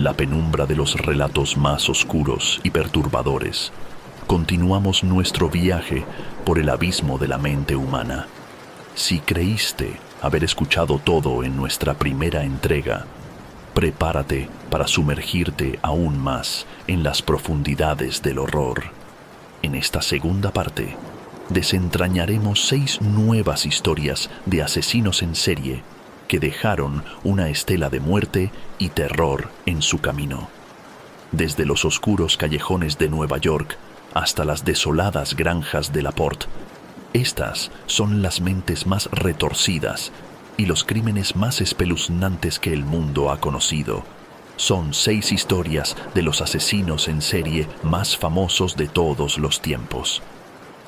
la penumbra de los relatos más oscuros y perturbadores, continuamos nuestro viaje por el abismo de la mente humana. Si creíste haber escuchado todo en nuestra primera entrega, prepárate para sumergirte aún más en las profundidades del horror. En esta segunda parte, desentrañaremos 6 nuevas historias de asesinos en serie que dejaron una estela de muerte y terror en su camino. Desde los oscuros callejones de Nueva York hasta las desoladas granjas de Laporte, estas son las mentes más retorcidas y los crímenes más espeluznantes que el mundo ha conocido. Son 6 historias de los asesinos en serie más famosos de todos los tiempos.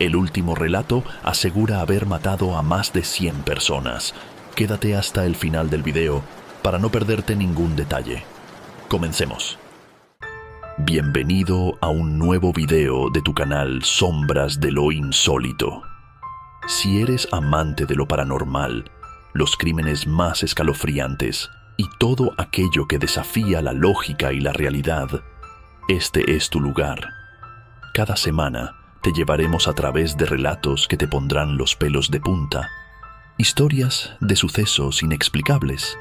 El último relato asegura haber matado a más de 100 personas. Quédate hasta el final del video para no perderte ningún detalle. Comencemos. Bienvenido a un nuevo video de tu canal Sombras de lo Insólito. Si eres amante de lo paranormal, los crímenes más escalofriantes y todo aquello que desafía la lógica y la realidad, este es tu lugar. Cada semana te llevaremos a través de relatos que te pondrán los pelos de punta, historias de sucesos inexplicables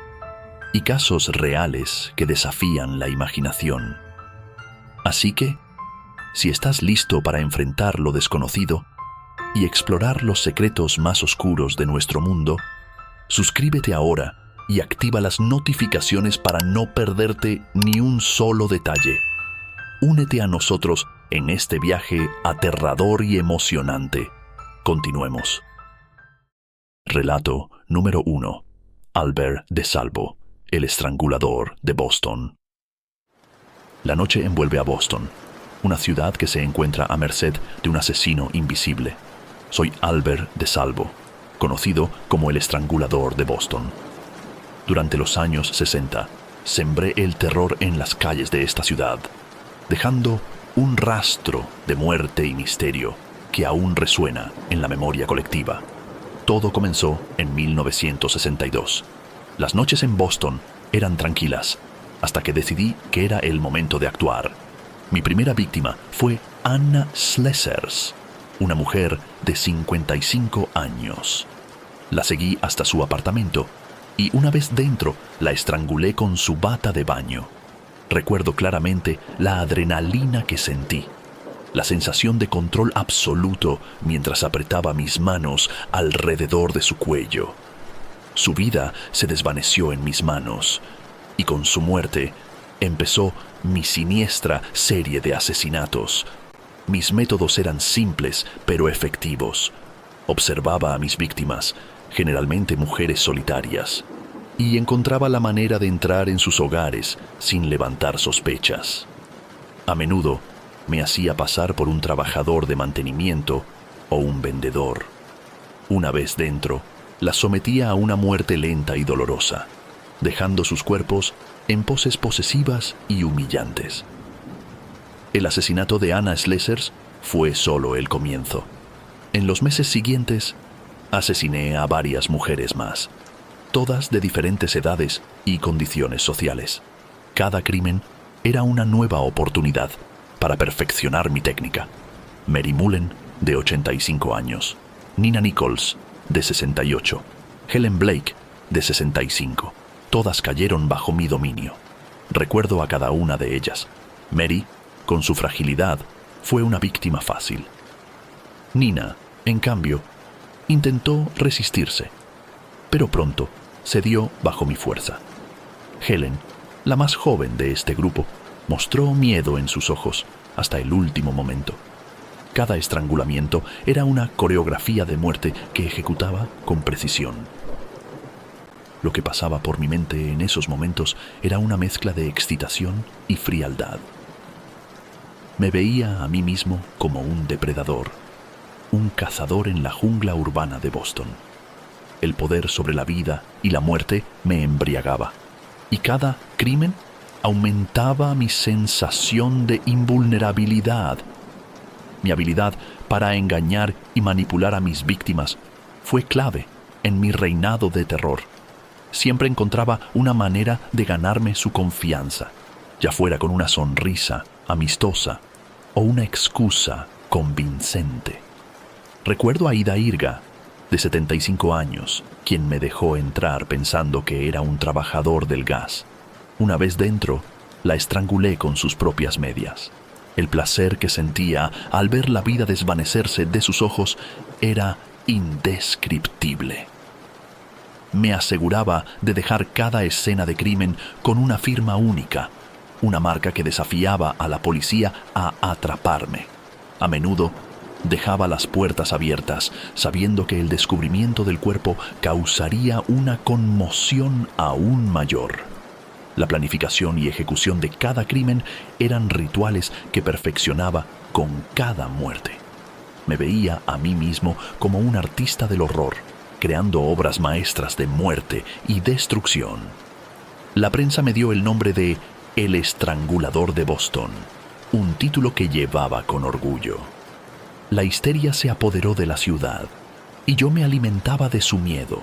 y casos reales que desafían la imaginación. Así que, si estás listo para enfrentar lo desconocido y explorar los secretos más oscuros de nuestro mundo, suscríbete ahora y activa las notificaciones para no perderte ni un solo detalle. Únete a nosotros en este viaje aterrador y emocionante. Continuemos. Relato número 1. Albert DeSalvo, el estrangulador de Boston. La noche envuelve a Boston, una ciudad que se encuentra a merced de un asesino invisible. Soy Albert DeSalvo, conocido como el estrangulador de Boston. Durante los años 60, sembré el terror en las calles de esta ciudad, dejando un rastro de muerte y misterio que aún resuena en la memoria colectiva. Todo comenzó en 1962. Las noches en Boston eran tranquilas, hasta que decidí que era el momento de actuar. Mi primera víctima fue Anna Slesers, una mujer de 55 años. La seguí hasta su apartamento y una vez dentro la estrangulé con su bata de baño. Recuerdo claramente la adrenalina que sentí, la sensación de control absoluto mientras apretaba mis manos alrededor de su cuello. Su vida se desvaneció en mis manos y con su muerte empezó mi siniestra serie de asesinatos. Mis métodos eran simples pero efectivos. Observaba a mis víctimas, generalmente mujeres solitarias, y encontraba la manera de entrar en sus hogares sin levantar sospechas. A menudo me hacía pasar por un trabajador de mantenimiento o un vendedor. Una vez dentro, las sometía a una muerte lenta y dolorosa, dejando sus cuerpos en poses posesivas y humillantes. El asesinato de Anna Slesers fue solo el comienzo. En los meses siguientes, asesiné a varias mujeres más, todas de diferentes edades y condiciones sociales. Cada crimen era una nueva oportunidad para perfeccionar mi técnica. Mary Mullen, de 85 años, Nina Nichols, de 68, Helen Blake, de 65. Todas cayeron bajo mi dominio. Recuerdo a cada una de ellas. Mary, con su fragilidad, fue una víctima fácil. Nina, en cambio, intentó resistirse, pero pronto cedió bajo mi fuerza. Helen, la más joven de este grupo, mostró miedo en sus ojos hasta el último momento. Cada estrangulamiento era una coreografía de muerte que ejecutaba con precisión. Lo que pasaba por mi mente en esos momentos era una mezcla de excitación y frialdad. Me veía a mí mismo como un depredador, un cazador en la jungla urbana de Boston. El poder sobre la vida y la muerte me embriagaba, y cada crimen aumentaba mi sensación de invulnerabilidad. Mi habilidad para engañar y manipular a mis víctimas fue clave en mi reinado de terror. Siempre encontraba una manera de ganarme su confianza, ya fuera con una sonrisa amistosa o una excusa convincente. Recuerdo a Ida Irga, de 75 años, quien me dejó entrar pensando que era un trabajador del gas. Una vez dentro, la estrangulé con sus propias medias. El placer que sentía al ver la vida desvanecerse de sus ojos era indescriptible. Me aseguraba de dejar cada escena de crimen con una firma única, una marca que desafiaba a la policía a atraparme. A menudo dejaba las puertas abiertas, sabiendo que el descubrimiento del cuerpo causaría una conmoción aún mayor. La planificación y ejecución de cada crimen eran rituales que perfeccionaba con cada muerte. Me veía a mí mismo como un artista del horror, creando obras maestras de muerte y destrucción. La prensa me dio el nombre de El Estrangulador de Boston, un título que llevaba con orgullo. La histeria se apoderó de la ciudad, y yo me alimentaba de su miedo.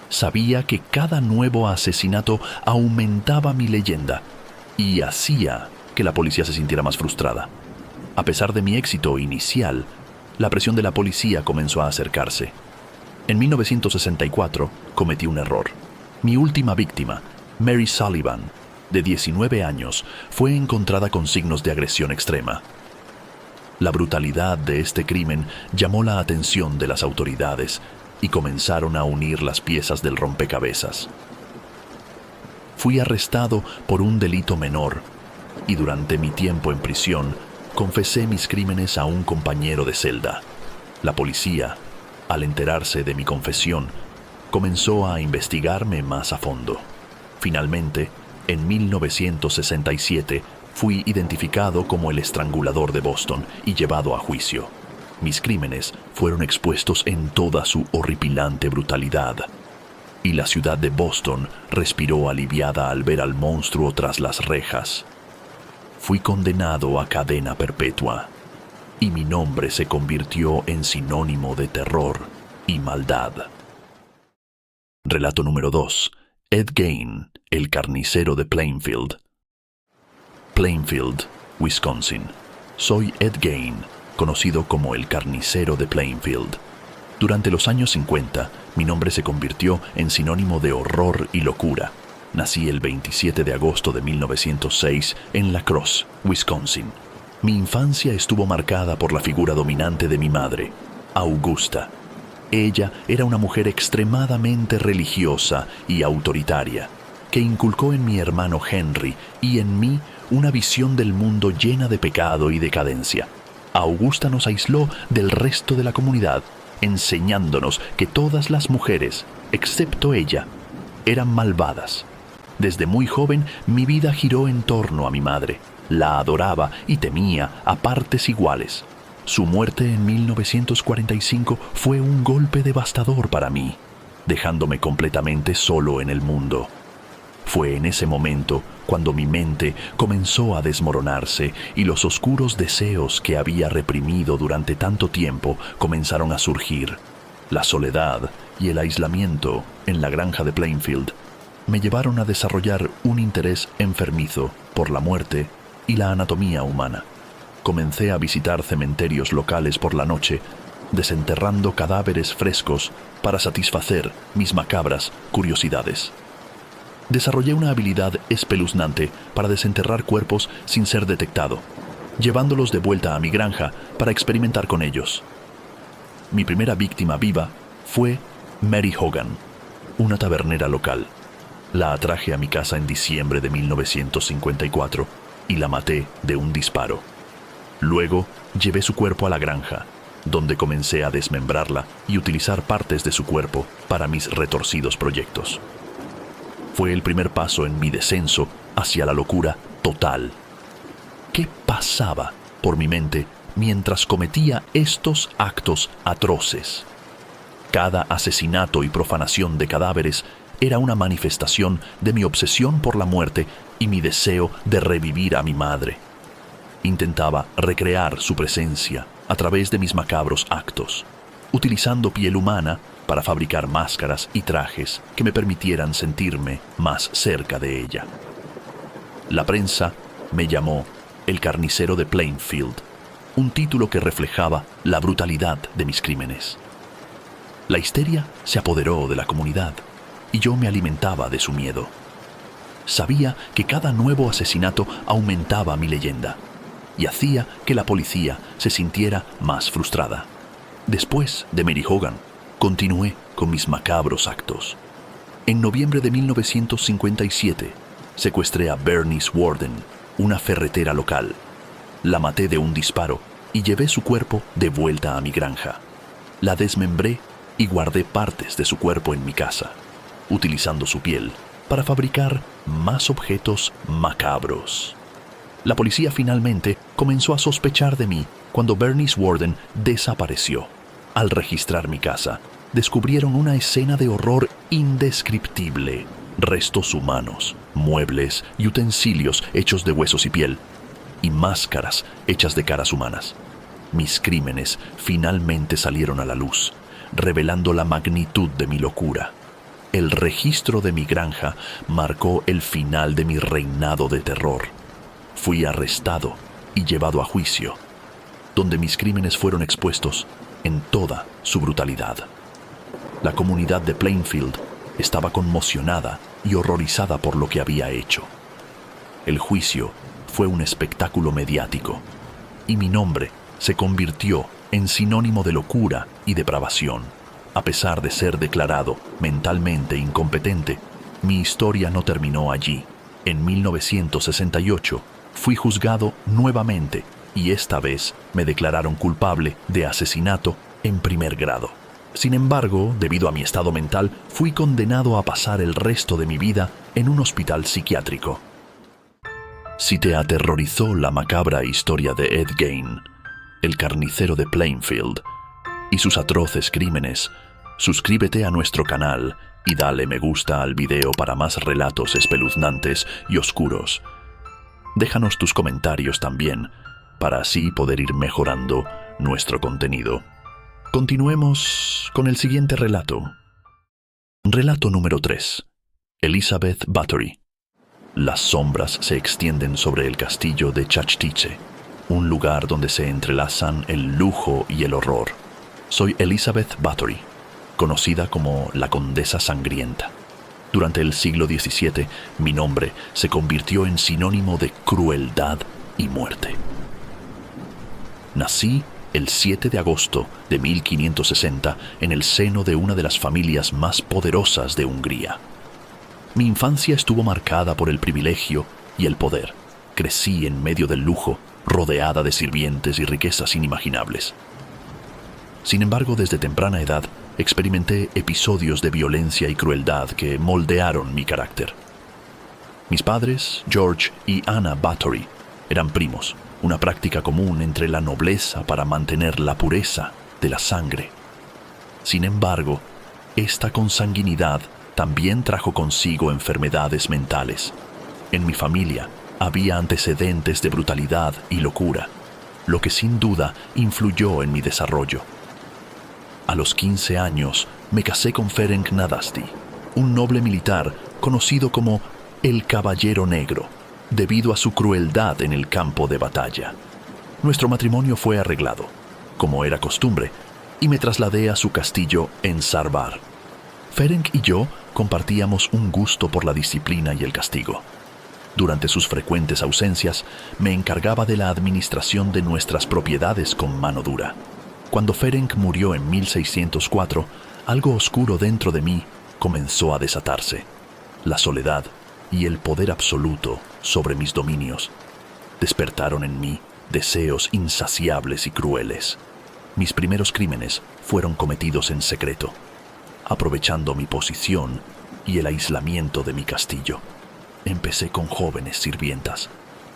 Sabía que cada nuevo asesinato aumentaba mi leyenda y hacía que la policía se sintiera más frustrada. A pesar de mi éxito inicial, la presión de la policía comenzó a acercarse. En 1964 cometí un error. Mi última víctima, Mary Sullivan, de 19 años, fue encontrada con signos de agresión extrema. La brutalidad de este crimen llamó la atención de las autoridades y comenzaron a unir las piezas del rompecabezas. Fui arrestado por un delito menor y durante mi tiempo en prisión confesé mis crímenes a un compañero de celda. La policía, al enterarse de mi confesión, comenzó a investigarme más a fondo. Finalmente, en 1967, fui identificado como el Estrangulador de Boston y llevado a juicio. Mis crímenes fueron expuestos en toda su horripilante brutalidad, y la ciudad de Boston respiró aliviada al ver al monstruo tras las rejas. Fui condenado a cadena perpetua, y mi nombre se convirtió en sinónimo de terror y maldad. Relato número 2. Ed Gein, el carnicero de Plainfield. Plainfield, Wisconsin. Soy Ed Gein, conocido como el carnicero de Plainfield. Durante los años 50, mi nombre se convirtió en sinónimo de horror y locura. Nací el 27 de agosto de 1906 en La Crosse, Wisconsin. Mi infancia estuvo marcada por la figura dominante de mi madre, Augusta. Ella era una mujer extremadamente religiosa y autoritaria, que inculcó en mi hermano Henry y en mí una visión del mundo llena de pecado y decadencia. Augusta nos aisló del resto de la comunidad, enseñándonos que todas las mujeres, excepto ella, eran malvadas. Desde muy joven, mi vida giró en torno a mi madre. La adoraba y temía a partes iguales. Su muerte en 1945 fue un golpe devastador para mí, dejándome completamente solo en el mundo. Fue en ese momento cuando mi mente comenzó a desmoronarse y los oscuros deseos que había reprimido durante tanto tiempo comenzaron a surgir. La soledad y el aislamiento en la granja de Plainfield me llevaron a desarrollar un interés enfermizo por la muerte y la anatomía humana. Comencé a visitar cementerios locales por la noche, desenterrando cadáveres frescos para satisfacer mis macabras curiosidades. Desarrollé una habilidad espeluznante para desenterrar cuerpos sin ser detectado, llevándolos de vuelta a mi granja para experimentar con ellos. Mi primera víctima viva fue Mary Hogan, una tabernera local. La atraje a mi casa en diciembre de 1954 y la maté de un disparo. Luego llevé su cuerpo a la granja, donde comencé a desmembrarla y utilizar partes de su cuerpo para mis retorcidos proyectos. Fue el primer paso en mi descenso hacia la locura total. ¿Qué pasaba por mi mente mientras cometía estos actos atroces? Cada asesinato y profanación de cadáveres era una manifestación de mi obsesión por la muerte y mi deseo de revivir a mi madre. Intentaba recrear su presencia a través de mis macabros actos, utilizando piel humana para fabricar máscaras y trajes que me permitieran sentirme más cerca de ella. La prensa me llamó el carnicero de Plainfield, un título que reflejaba la brutalidad de mis crímenes. La histeria se apoderó de la comunidad y yo me alimentaba de su miedo. Sabía que cada nuevo asesinato aumentaba mi leyenda y hacía que la policía se sintiera más frustrada. Después de Mary Hogan, continué con mis macabros actos. En noviembre de 1957, secuestré a Bernice Worden, una ferretera local. La maté de un disparo y llevé su cuerpo de vuelta a mi granja. La desmembré y guardé partes de su cuerpo en mi casa, utilizando su piel para fabricar más objetos macabros. La policía finalmente comenzó a sospechar de mí cuando Bernice Worden desapareció. Al registrar mi casa, descubrieron una escena de horror indescriptible. Restos humanos, muebles y utensilios hechos de huesos y piel, y máscaras hechas de caras humanas. Mis crímenes finalmente salieron a la luz, revelando la magnitud de mi locura. El registro de mi granja marcó el final de mi reinado de terror. Fui arrestado y llevado a juicio, donde mis crímenes fueron expuestos en toda su brutalidad. La comunidad de Plainfield estaba conmocionada y horrorizada por lo que había hecho. El juicio fue un espectáculo mediático y mi nombre se convirtió en sinónimo de locura y depravación. A pesar de ser declarado mentalmente incompetente, mi historia no terminó allí. En 1968 fui juzgado nuevamente y esta vez me declararon culpable de asesinato en primer grado. Sin embargo, debido a mi estado mental, fui condenado a pasar el resto de mi vida en un hospital psiquiátrico. Si te aterrorizó la macabra historia de Ed Gein, el carnicero de Plainfield, y sus atroces crímenes, suscríbete a nuestro canal y dale me gusta al video para más relatos espeluznantes y oscuros. Déjanos tus comentarios también, para así poder ir mejorando nuestro contenido. Continuemos con el siguiente relato. Relato número 3. Elizabeth Bathory. Las sombras se extienden sobre el castillo de Chachtice, un lugar donde se entrelazan el lujo y el horror. Soy Elizabeth Bathory, conocida como la Condesa Sangrienta. Durante el siglo XVII, mi nombre se convirtió en sinónimo de crueldad y muerte. Nací el 7 de agosto de 1560 en el seno de una de las familias más poderosas de Hungría. Mi infancia estuvo marcada por el privilegio y el poder. Crecí en medio del lujo, rodeada de sirvientes y riquezas inimaginables. Sin embargo, desde temprana edad, experimenté episodios de violencia y crueldad que moldearon mi carácter. Mis padres, George y Anna Bathory, eran primos, una práctica común entre la nobleza para mantener la pureza de la sangre. Sin embargo, esta consanguinidad también trajo consigo enfermedades mentales. En mi familia había antecedentes de brutalidad y locura, lo que sin duda influyó en mi desarrollo. A los 15 años me casé con Ferenc Nadasti, un noble militar conocido como el Caballero Negro, debido a su crueldad en el campo de batalla. Nuestro matrimonio fue arreglado, como era costumbre, y me trasladé a su castillo en Sarvar. Ferenc y yo compartíamos un gusto por la disciplina y el castigo. Durante sus frecuentes ausencias, me encargaba de la administración de nuestras propiedades con mano dura. Cuando Ferenc murió en 1604, algo oscuro dentro de mí comenzó a desatarse. La soledad y el poder absoluto sobre mis dominios despertaron en mí deseos insaciables y crueles. Mis primeros crímenes fueron cometidos en secreto, aprovechando mi posición y el aislamiento de mi castillo. Empecé con jóvenes sirvientas,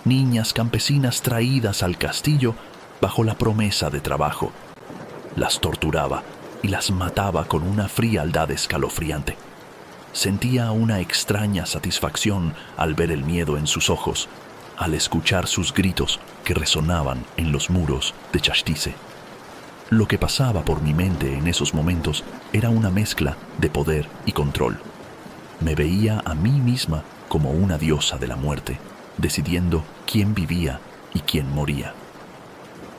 niñas campesinas traídas al castillo bajo la promesa de trabajo. Las torturaba y las mataba con una frialdad escalofriante. Sentía una extraña satisfacción al ver el miedo en sus ojos, al escuchar sus gritos que resonaban en los muros de Chachtice. Lo que pasaba por mi mente en esos momentos era una mezcla de poder y control. Me veía a mí misma como una diosa de la muerte, decidiendo quién vivía y quién moría.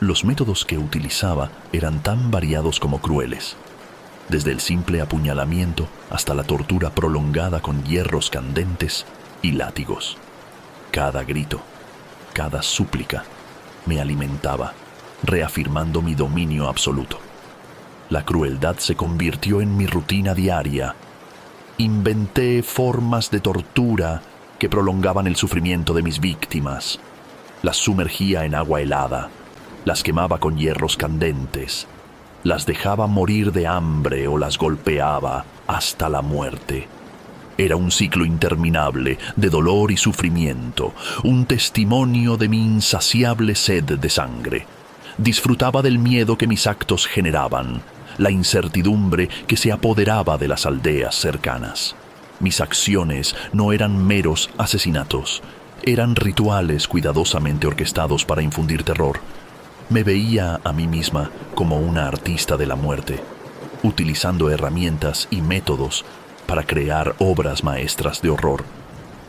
Los métodos que utilizaba eran tan variados como crueles, desde el simple apuñalamiento hasta la tortura prolongada con hierros candentes y látigos. Cada grito, cada súplica me alimentaba, reafirmando mi dominio absoluto. La crueldad se convirtió en mi rutina diaria. Inventé formas de tortura que prolongaban el sufrimiento de mis víctimas. Las sumergía en agua helada, las quemaba con hierros candentes, las dejaba morir de hambre o las golpeaba hasta la muerte. Era un ciclo interminable de dolor y sufrimiento, un testimonio de mi insaciable sed de sangre. Disfrutaba del miedo que mis actos generaban, la incertidumbre que se apoderaba de las aldeas cercanas. Mis acciones no eran meros asesinatos, eran rituales cuidadosamente orquestados para infundir terror. Me veía a mí misma como una artista de la muerte, utilizando herramientas y métodos para crear obras maestras de horror.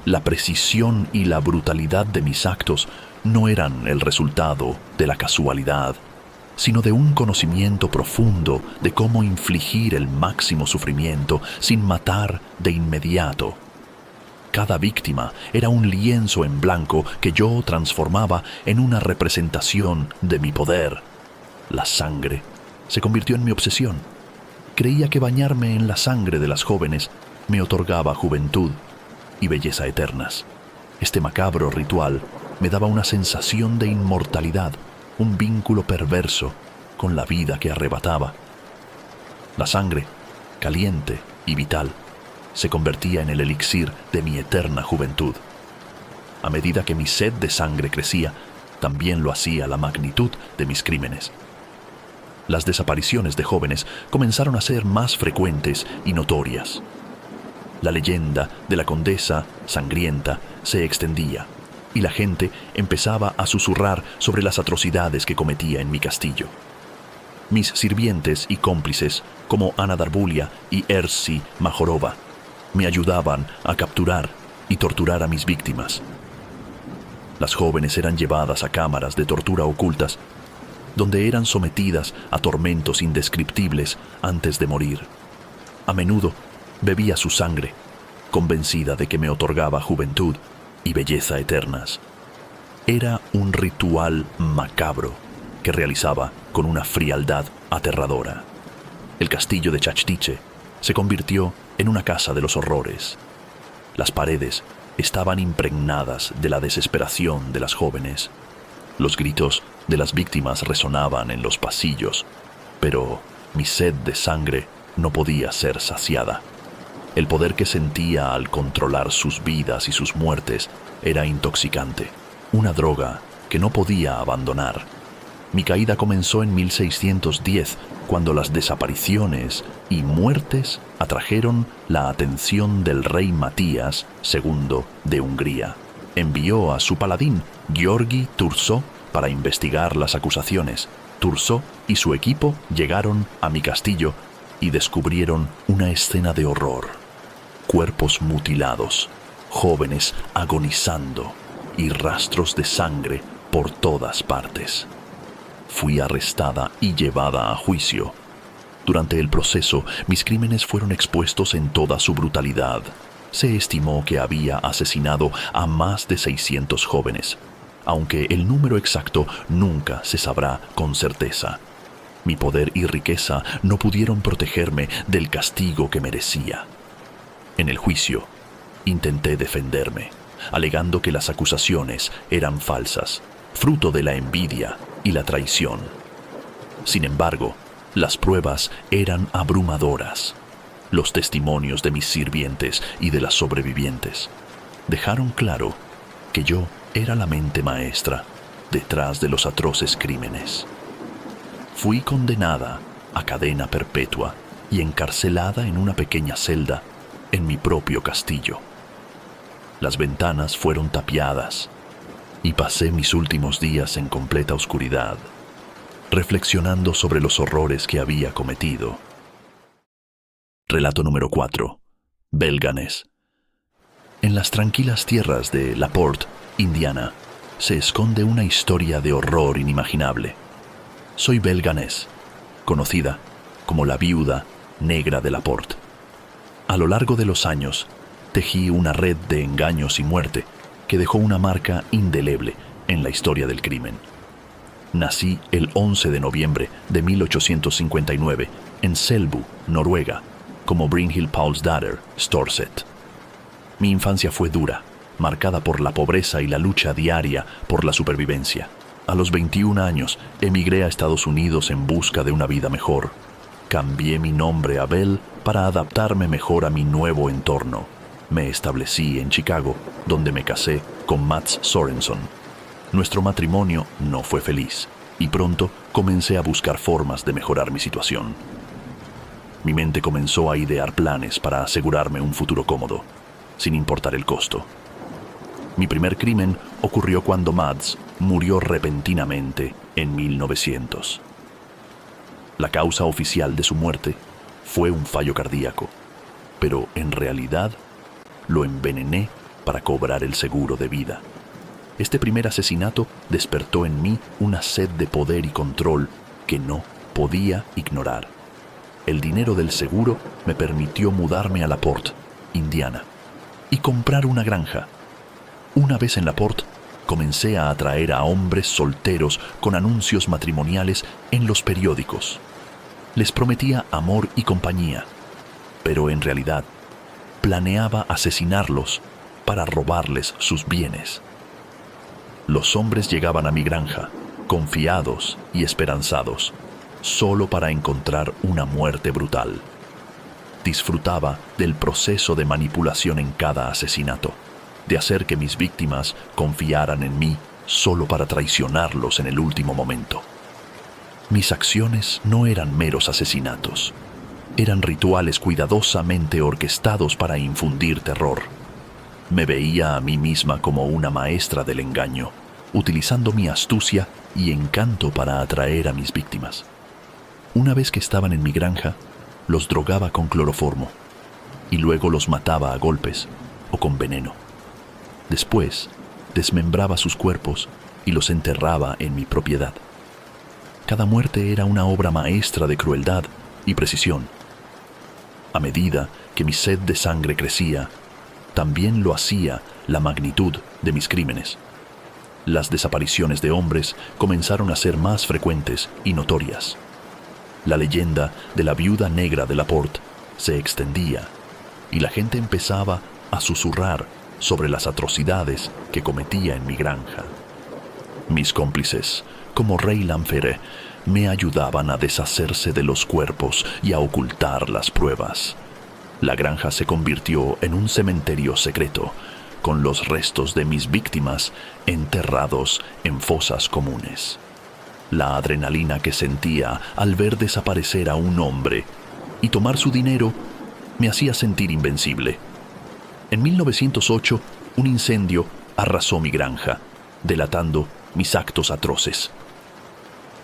La precisión y la brutalidad de mis actos no eran el resultado de la casualidad, sino de un conocimiento profundo de cómo infligir el máximo sufrimiento sin matar de inmediato. Cada víctima era un lienzo en blanco que yo transformaba en una representación de mi poder. La sangre se convirtió en mi obsesión. Creía que bañarme en la sangre de las jóvenes me otorgaba juventud y belleza eternas. Este macabro ritual me daba una sensación de inmortalidad, un vínculo perverso con la vida que arrebataba. La sangre, caliente y vital, se convertía en el elixir de mi eterna juventud. A medida que mi sed de sangre crecía, también lo hacía la magnitud de mis crímenes. Las desapariciones de jóvenes comenzaron a ser más frecuentes y notorias. La leyenda de la condesa sangrienta se extendía, y la gente empezaba a susurrar sobre las atrocidades que cometía en mi castillo. Mis sirvientes y cómplices, como Ana Darbulia y Ersi Majorova, me ayudaban a capturar y torturar a mis víctimas. Las jóvenes eran llevadas a cámaras de tortura ocultas, donde eran sometidas a tormentos indescriptibles antes de morir. A menudo bebía su sangre, convencida de que me otorgaba juventud y belleza eternas. Era un ritual macabro que realizaba con una frialdad aterradora. El castillo de Chachtiche se convirtió en una casa de los horrores. Las paredes estaban impregnadas de la desesperación de las jóvenes. Los gritos de las víctimas resonaban en los pasillos, pero mi sed de sangre no podía ser saciada. El poder que sentía al controlar sus vidas y sus muertes era intoxicante, una droga que no podía abandonar. Mi caída comenzó en 1610, cuando las desapariciones y muertes atrajeron la atención del rey Matías II de Hungría. Envió a su paladín, György Thurzó, para investigar las acusaciones. Thurzó y su equipo llegaron a mi castillo y descubrieron una escena de horror. Cuerpos mutilados, jóvenes agonizando y rastros de sangre por todas partes. Fui arrestada y llevada a juicio. Durante el proceso, mis crímenes fueron expuestos en toda su brutalidad. Se estimó que había asesinado a más de 600 jóvenes, aunque el número exacto nunca se sabrá con certeza. Mi poder y riqueza no pudieron protegerme del castigo que merecía. En el juicio, intenté defenderme, alegando que las acusaciones eran falsas, fruto de la envidia y la traición. Sin embargo, las pruebas eran abrumadoras. Los testimonios de mis sirvientes y de las sobrevivientes dejaron claro que yo era la mente maestra detrás de los atroces crímenes. Fui condenada a cadena perpetua y encarcelada en una pequeña celda en mi propio castillo. Las ventanas fueron tapiadas y pasé mis últimos días en completa oscuridad, reflexionando sobre los horrores que había cometido. Relato número 4. Belganes. En las tranquilas tierras de Laporte Indiana, se esconde una historia de horror inimaginable. Soy Belle Gaines, conocida como la viuda negra de Laporte. A lo largo de los años, tejí una red de engaños y muerte que dejó una marca indeleble en la historia del crimen. Nací el 11 de noviembre de 1859 en Selbu, Noruega, como Brynhild Paulsdatter Storset. Mi infancia fue dura, marcada por la pobreza y la lucha diaria por la supervivencia. A los 21 años, emigré a Estados Unidos en busca de una vida mejor. Cambié mi nombre a Belle para adaptarme mejor a mi nuevo entorno. Me establecí en Chicago, donde me casé con Mats Sorenson. Nuestro matrimonio no fue feliz, y pronto comencé a buscar formas de mejorar mi situación. Mi mente comenzó a idear planes para asegurarme un futuro cómodo, sin importar el costo. Mi primer crimen ocurrió cuando Mads murió repentinamente en 1900. La causa oficial de su muerte fue un fallo cardíaco, pero en realidad lo envenené para cobrar el seguro de vida. Este primer asesinato despertó en mí una sed de poder y control que no podía ignorar. El dinero del seguro me permitió mudarme a Laporte, Indiana, y comprar una granja. Una vez en Laporte, comencé a atraer a hombres solteros con anuncios matrimoniales en los periódicos. Les prometía amor y compañía, pero en realidad planeaba asesinarlos para robarles sus bienes. Los hombres llegaban a mi granja, confiados y esperanzados, solo para encontrar una muerte brutal. Disfrutaba del proceso de manipulación en cada asesinato, de hacer que mis víctimas confiaran en mí solo para traicionarlos en el último momento. Mis acciones no eran meros asesinatos, eran rituales cuidadosamente orquestados para infundir terror. Me veía a mí misma como una maestra del engaño, utilizando mi astucia y encanto para atraer a mis víctimas. Una vez que estaban en mi granja, los drogaba con cloroformo y luego los mataba a golpes o con veneno. Después, desmembraba sus cuerpos y los enterraba en mi propiedad. Cada muerte era una obra maestra de crueldad y precisión. A medida que mi sed de sangre crecía, también lo hacía la magnitud de mis crímenes. Las desapariciones de hombres comenzaron a ser más frecuentes y notorias. La leyenda de la viuda negra de Laporte se extendía y la gente empezaba a susurrar sobre las atrocidades que cometía en mi granja. Mis cómplices, como Ray Lanfere, me ayudaban a deshacerse de los cuerpos y a ocultar las pruebas. La granja se convirtió en un cementerio secreto, con los restos de mis víctimas enterrados en fosas comunes. La adrenalina que sentía al ver desaparecer a un hombre y tomar su dinero me hacía sentir invencible. En 1908, un incendio arrasó mi granja, delatando mis actos atroces.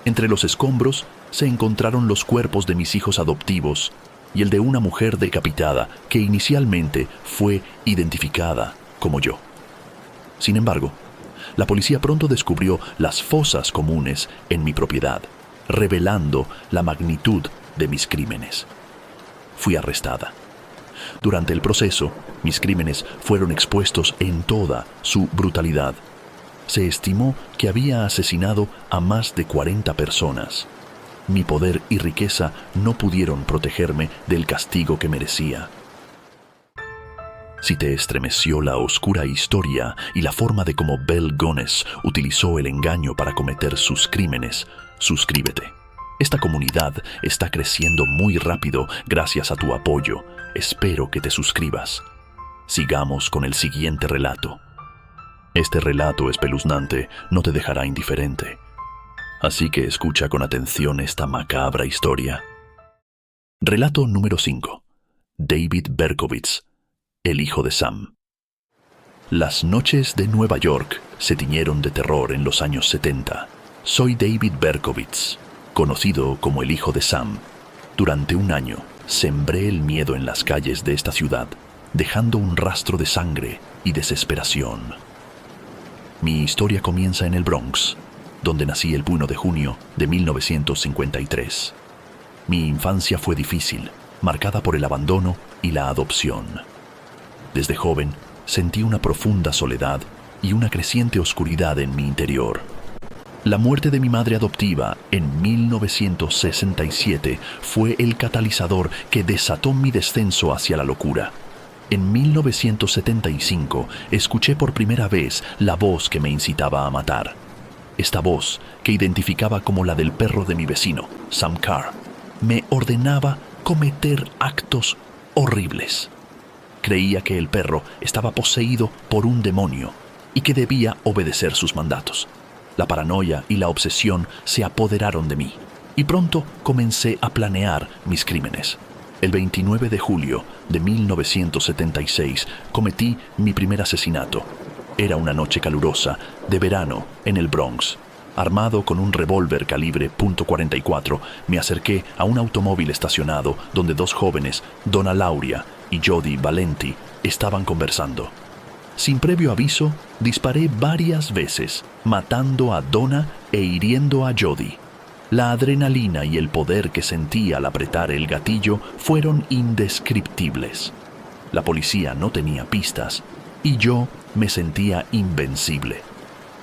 Entre los escombros se encontraron los cuerpos de mis hijos adoptivos y el de una mujer decapitada que inicialmente fue identificada como yo. Sin embargo, la policía pronto descubrió las fosas comunes en mi propiedad, revelando la magnitud de mis crímenes. Fui arrestada. Durante el proceso, mis crímenes fueron expuestos en toda su brutalidad. Se estimó que había asesinado a más de 40 personas. Mi poder y riqueza no pudieron protegerme del castigo que merecía. Si te estremeció la oscura historia y la forma de cómo Belle Gaines utilizó el engaño para cometer sus crímenes, suscríbete. Esta comunidad está creciendo muy rápido gracias a tu apoyo. Espero que te suscribas. Sigamos con el siguiente relato. Este relato espeluznante no te dejará indiferente. Así que escucha con atención esta macabra historia. Relato número 5. David Berkowitz, el hijo de Sam. Las noches de Nueva York se tiñeron de terror en los años 70. Soy David Berkowitz, conocido como el hijo de Sam. Durante un año, sembré el miedo en las calles de esta ciudad, dejando un rastro de sangre y desesperación. Mi historia comienza en el Bronx, donde nací el 1 de junio de 1953. Mi infancia fue difícil, marcada por el abandono y la adopción. Desde joven, sentí una profunda soledad y una creciente oscuridad en mi interior. La muerte de mi madre adoptiva en 1967 fue el catalizador que desató mi descenso hacia la locura. En 1975 escuché por primera vez la voz que me incitaba a matar. Esta voz, que identificaba como la del perro de mi vecino, Sam Carr, me ordenaba cometer actos horribles. Creía que el perro estaba poseído por un demonio y que debía obedecer sus mandatos. La paranoia y la obsesión se apoderaron de mí y pronto comencé a planear mis crímenes. El 29 de julio de 1976 cometí mi primer asesinato. Era una noche calurosa de verano en el Bronx. Armado con un revólver calibre .44, me acerqué a un automóvil estacionado donde dos jóvenes, Donna Lauria y Jody Valenti, estaban conversando. Sin previo aviso, disparé varias veces, matando a Donna e hiriendo a Jody. La adrenalina y el poder que sentí al apretar el gatillo fueron indescriptibles. La policía no tenía pistas y yo me sentía invencible.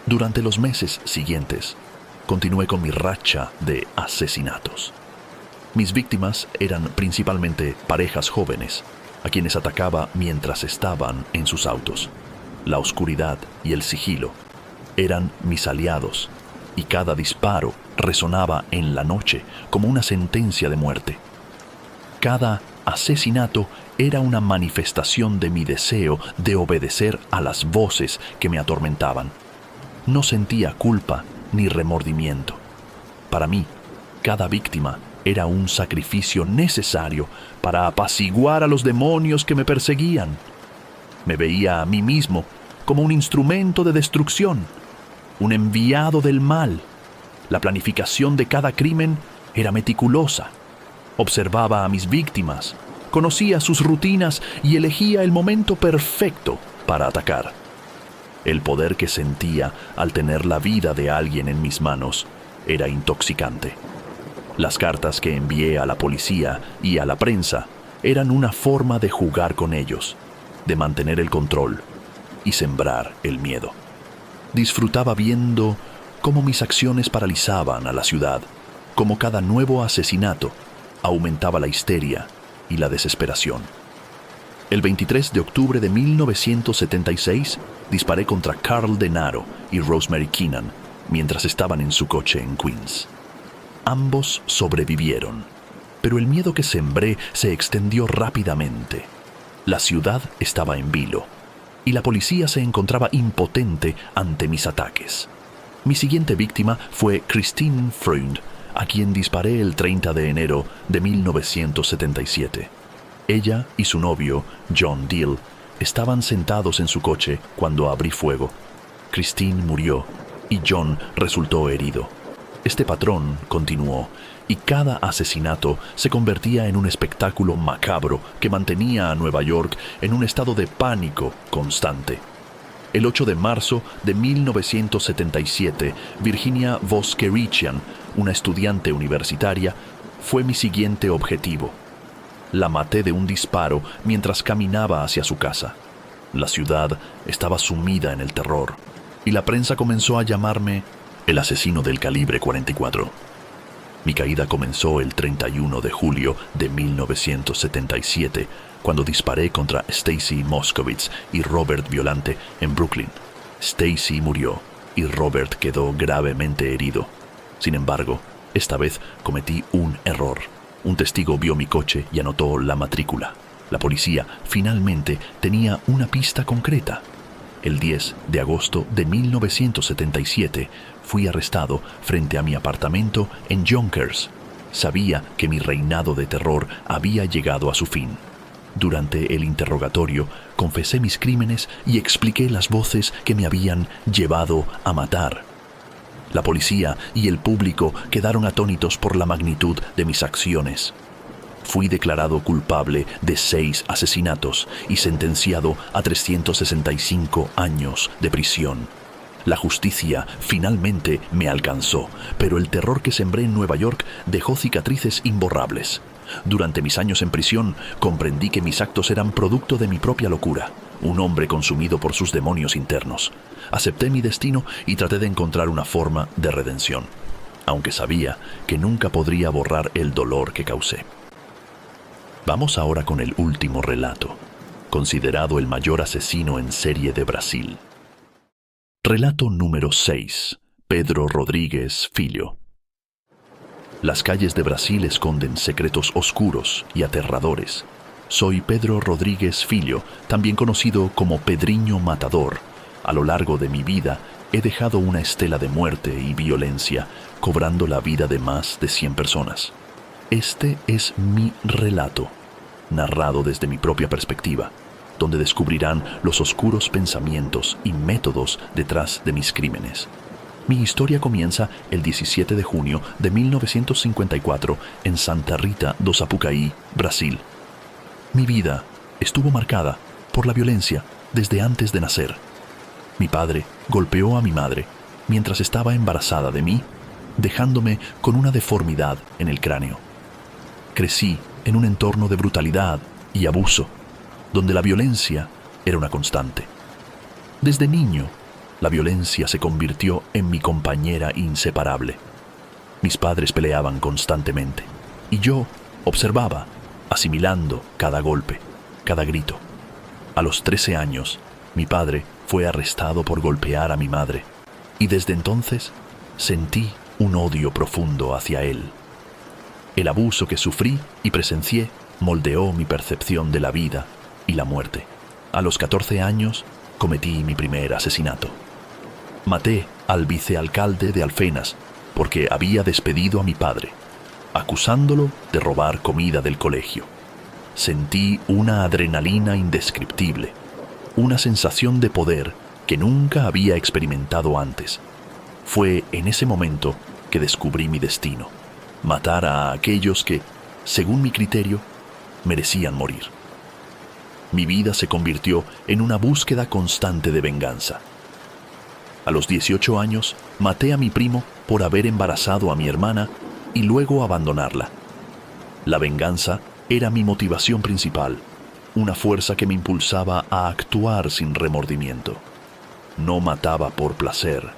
Durante los meses siguientes, continué con mi racha de asesinatos. Mis víctimas eran principalmente parejas jóvenes, a quienes atacaba mientras estaban en sus autos. La oscuridad y el sigilo eran mis aliados, y cada disparo resonaba en la noche como una sentencia de muerte. Cada asesinato era una manifestación de mi deseo de obedecer a las voces que me atormentaban. No sentía culpa ni remordimiento. Para mí, cada víctima era un sacrificio necesario para apaciguar a los demonios que me perseguían. Me veía a mí mismo como un instrumento de destrucción, un enviado del mal. La planificación de cada crimen era meticulosa. Observaba a mis víctimas, conocía sus rutinas y elegía el momento perfecto para atacar. El poder que sentía al tener la vida de alguien en mis manos era intoxicante. Las cartas que envié a la policía y a la prensa eran una forma de jugar con ellos, de mantener el control y sembrar el miedo. Disfrutaba viendo cómo mis acciones paralizaban a la ciudad, cómo cada nuevo asesinato aumentaba la histeria y la desesperación. El 23 de octubre de 1976 disparé contra Carl Denaro y Rosemary Keenan mientras estaban en su coche en Queens. Ambos sobrevivieron, pero el miedo que sembré se extendió rápidamente. La ciudad estaba en vilo y la policía se encontraba impotente ante mis ataques. Mi siguiente víctima fue Christine Freund, a quien disparé el 30 de enero de 1977. Ella y su novio, John Deal, estaban sentados en su coche cuando abrí fuego. Christine murió y John resultó herido. Este patrón continuó y cada asesinato se convertía en un espectáculo macabro que mantenía a Nueva York en un estado de pánico constante. El 8 de marzo de 1977, Virginia Voskerichian, una estudiante universitaria, fue mi siguiente objetivo. La maté de un disparo mientras caminaba hacia su casa. La ciudad estaba sumida en el terror y la prensa comenzó a llamarme el asesino del calibre 44. Mi caída comenzó el 31 de julio de 1977, cuando disparé contra Stacy Moskowitz y Robert Violante en Brooklyn. Stacy murió y Robert quedó gravemente herido. Sin embargo, esta vez cometí un error. Un testigo vio mi coche y anotó la matrícula. La policía finalmente tenía una pista concreta. El 10 de agosto de 1977 fui arrestado frente a mi apartamento en Yonkers. Sabía que mi reinado de terror había llegado a su fin. Durante el interrogatorio, confesé mis crímenes y expliqué las voces que me habían llevado a matar. La policía y el público quedaron atónitos por la magnitud de mis acciones. Fui declarado culpable de 6 asesinatos y sentenciado a 365 años de prisión. La justicia finalmente me alcanzó, pero el terror que sembré en Nueva York dejó cicatrices imborrables. Durante mis años en prisión, comprendí que mis actos eran producto de mi propia locura, un hombre consumido por sus demonios internos. Acepté mi destino y traté de encontrar una forma de redención, aunque sabía que nunca podría borrar el dolor que causé. Vamos ahora con el último relato, considerado el mayor asesino en serie de Brasil. Relato número 6. Pedro Rodrigues Filho. Las calles de Brasil esconden secretos oscuros y aterradores. Soy Pedro Rodrigues Filho, también conocido como Pedrinho Matador. A lo largo de mi vida he dejado una estela de muerte y violencia, cobrando la vida de más de 100 personas. Este es mi relato, narrado desde mi propia perspectiva, donde descubrirán los oscuros pensamientos y métodos detrás de mis crímenes. Mi historia comienza el 17 de junio de 1954 en Santa Rita do Sapucaí, Brasil. Mi vida estuvo marcada por la violencia desde antes de nacer. Mi padre golpeó a mi madre mientras estaba embarazada de mí, dejándome con una deformidad en el cráneo. Crecí en un entorno de brutalidad y abuso, donde la violencia era una constante. Desde niño, la violencia se convirtió en mi compañera inseparable. Mis padres peleaban constantemente, y yo observaba, asimilando cada golpe, cada grito. A los 13 años, mi padre fue arrestado por golpear a mi madre, y desde entonces sentí un odio profundo hacia él. El abuso que sufrí y presencié moldeó mi percepción de la vida y la muerte. A los 14 años cometí mi primer asesinato. Maté al vicealcalde de Alfenas porque había despedido a mi padre, acusándolo de robar comida del colegio. Sentí una adrenalina indescriptible, una sensación de poder que nunca había experimentado antes. Fue en ese momento que descubrí mi destino: matar a aquellos que, según mi criterio, merecían morir. Mi vida se convirtió en una búsqueda constante de venganza. A los 18 años, maté a mi primo por haber embarazado a mi hermana y luego abandonarla. La venganza era mi motivación principal, una fuerza que me impulsaba a actuar sin remordimiento. No mataba por placer,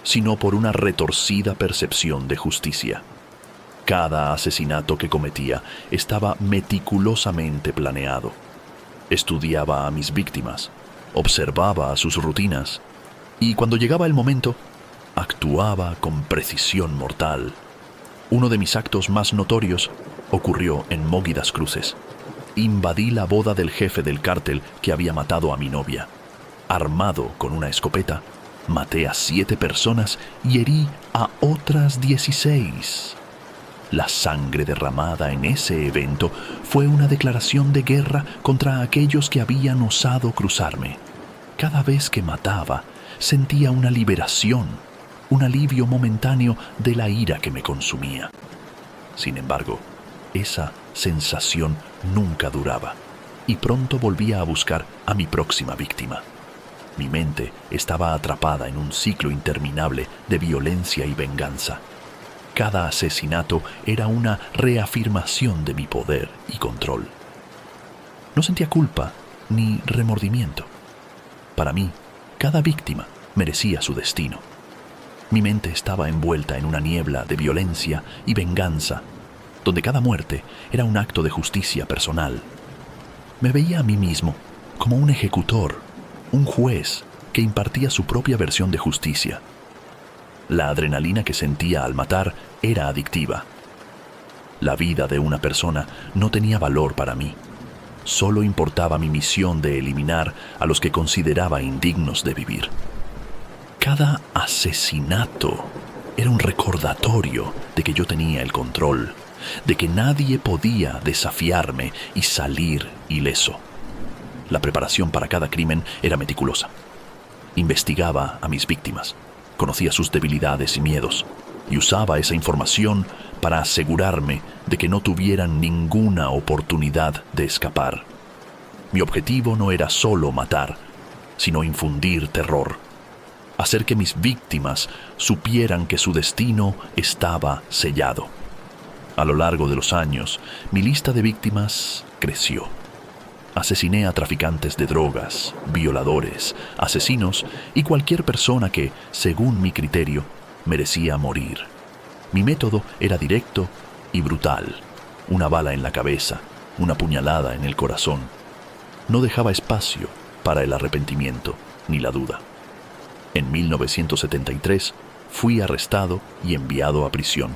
sino por una retorcida percepción de justicia. Cada asesinato que cometía estaba meticulosamente planeado. Estudiaba a mis víctimas, observaba sus rutinas, y cuando llegaba el momento, actuaba con precisión mortal. Uno de mis actos más notorios ocurrió en Mogi das Cruzes. Invadí la boda del jefe del cártel que había matado a mi novia. Armado con una escopeta, maté a 7 personas y herí a otras 16. La sangre derramada en ese evento fue una declaración de guerra contra aquellos que habían osado cruzarme. Cada vez que mataba, sentía una liberación, un alivio momentáneo de la ira que me consumía. Sin embargo, esa sensación nunca duraba, y pronto volvía a buscar a mi próxima víctima. Mi mente estaba atrapada en un ciclo interminable de violencia y venganza. Cada asesinato era una reafirmación de mi poder y control. No sentía culpa ni remordimiento. Para mí, cada víctima merecía su destino. Mi mente estaba envuelta en una niebla de violencia y venganza, donde cada muerte era un acto de justicia personal. Me veía a mí mismo como un ejecutor, un juez que impartía su propia versión de justicia. La adrenalina que sentía al matar era adictiva. La vida de una persona no tenía valor para mí. Solo importaba mi misión de eliminar a los que consideraba indignos de vivir. Cada asesinato era un recordatorio de que yo tenía el control, de que nadie podía desafiarme y salir ileso. La preparación para cada crimen era meticulosa. Investigaba a mis víctimas, conocía sus debilidades y miedos, y usaba esa información para asegurarme de que no tuvieran ninguna oportunidad de escapar. Mi objetivo no era solo matar, sino infundir terror. hacer que mis víctimas supieran que su destino estaba sellado. A lo largo de los años, mi lista de víctimas creció. Asesiné a traficantes de drogas, violadores, asesinos y cualquier persona que, según mi criterio, merecía morir. Mi método era directo y brutal. Una bala en la cabeza, una puñalada en el corazón. No dejaba espacio para el arrepentimiento ni la duda. En 1973 fui arrestado y enviado a prisión,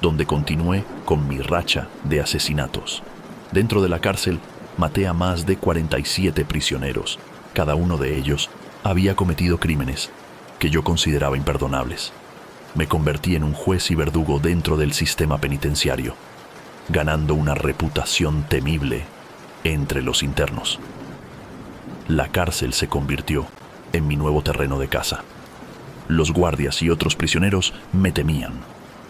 donde continué con mi racha de asesinatos. Dentro de la cárcel maté a más de 47 prisioneros. Cada uno de ellos había cometido crímenes que yo consideraba imperdonables. Me convertí en un juez y verdugo dentro del sistema penitenciario, ganando una reputación temible entre los internos. La cárcel se convirtió en mi nuevo terreno de caza. Los guardias y otros prisioneros me temían.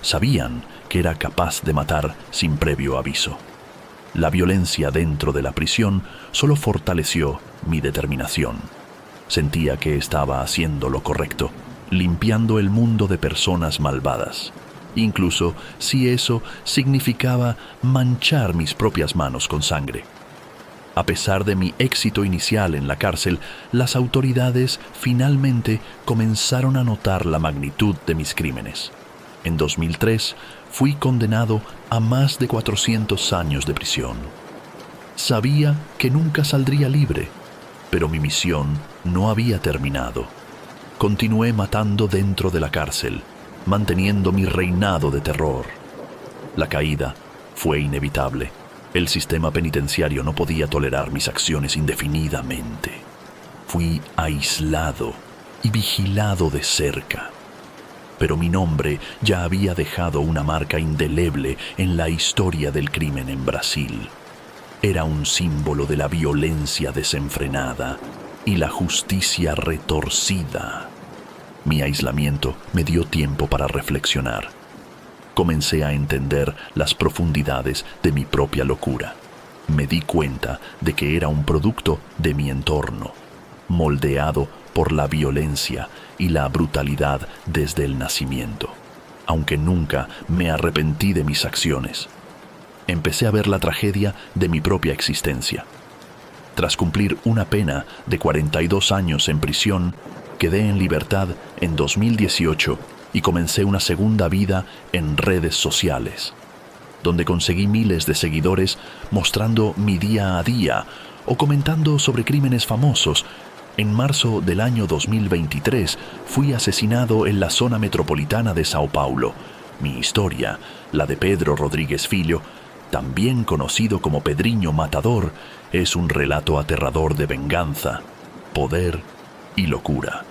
Sabían que era capaz de matar sin previo aviso. La violencia dentro de la prisión solo fortaleció mi determinación. Sentía que estaba haciendo lo correcto, limpiando el mundo de personas malvadas, incluso si eso significaba manchar mis propias manos con sangre. A pesar de mi éxito inicial en la cárcel, las autoridades finalmente comenzaron a notar la magnitud de mis crímenes. En 2003 fui condenado a más de 400 años de prisión. Sabía que nunca saldría libre, pero mi misión no había terminado. Continué matando dentro de la cárcel, manteniendo mi reinado de terror. La caída fue inevitable. El sistema penitenciario no podía tolerar mis acciones indefinidamente. Fui aislado y vigilado de cerca. Pero mi nombre ya había dejado una marca indeleble en la historia del crimen en Brasil. Era un símbolo de la violencia desenfrenada y la justicia retorcida. Mi aislamiento me dio tiempo para reflexionar. Comencé a entender las profundidades de mi propia locura. Me di cuenta de que era un producto de mi entorno, moldeado por la violencia y la brutalidad desde el nacimiento. Aunque nunca me arrepentí de mis acciones, empecé a ver la tragedia de mi propia existencia. Tras cumplir una pena de 42 años en prisión, quedé en libertad en 2018 y comencé una segunda vida en redes sociales, donde conseguí miles de seguidores mostrando mi día a día o comentando sobre crímenes famosos. En marzo del año 2023 fui asesinado en la zona metropolitana de Sao Paulo. Mi historia, la de Pedro Rodríguez Filho, también conocido como Pedrinho Matador, es un relato aterrador de venganza, poder y locura.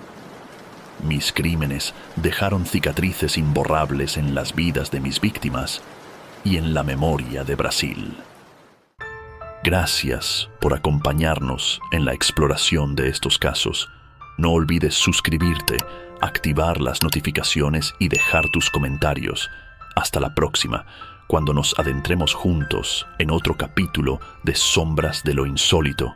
Mis crímenes dejaron cicatrices imborrables en las vidas de mis víctimas y en la memoria de Brasil. Gracias por acompañarnos en la exploración de estos casos. No olvides suscribirte, activar las notificaciones y dejar tus comentarios. Hasta la próxima, cuando nos adentremos juntos en otro capítulo de Sombras de lo Insólito.